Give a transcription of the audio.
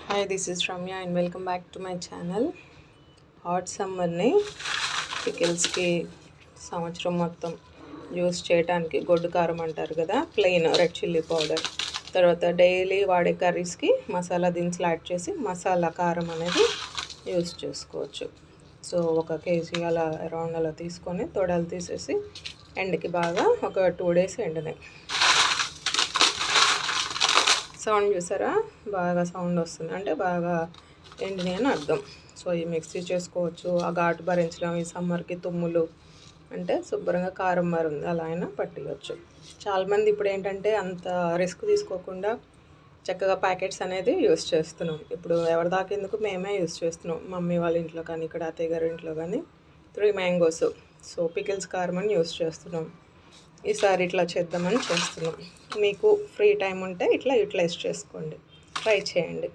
Hi, this is Ramya and welcome back to my channel. Hot సమ్మర్ని పికిల్స్కి సంవత్సరం మొత్తం యూస్ చేయడానికి గొడ్డు కారం అంటారు కదా, ప్లెయిన్ రెడ్ చిల్లీ పౌడర్, తర్వాత డైలీ వాడే కర్రీస్కి మసాలా దినుసులు యాడ్ చేసి మసాలా కారం అనేది యూస్ చేసుకోవచ్చు. సో 1 కేజీ అలా అరౌండ్ అలా తీసుకొని తొడలు తీసేసి ఎండకి బాగా ఒక 2 days ఎండినాయి. సౌండ్ చూసారా, బాగా సౌండ్ వస్తుంది అంటే బాగా ఎండినాయి అని అర్థం. సో ఈ మిక్సీ చేసుకోవచ్చు. ఆ ఘాటు భరించడం ఈ సమ్మర్కి, తుమ్ములు అంటే శుభ్రంగా కారం ఉంది అలా అయినా పట్టియచ్చు. చాలామంది ఇప్పుడు ఏంటంటే అంత రిస్క్ తీసుకోకుండా చక్కగా ప్యాకెట్స్ అనేది యూస్ చేస్తున్నాం. ఇప్పుడు ఎవరి దాకా ఎందుకు మేమే యూస్ చేస్తున్నాం. మమ్మీ వాళ్ళ ఇంట్లో కానీ, ఇక్కడ అత్తయ్య గారి ఇంట్లో కానీ 3 మ్యాంగోస్. సో పికిల్స్ కారం అని యూస్ చేస్తున్నాం. ఈసారి ఇట్లా చేద్దామని చేస్తున్నాం. మీకు ఫ్రీ టైం ఉంటే ఇట్లా యూటిలైజ్ చేసుకోండి, ట్రై చేయండి.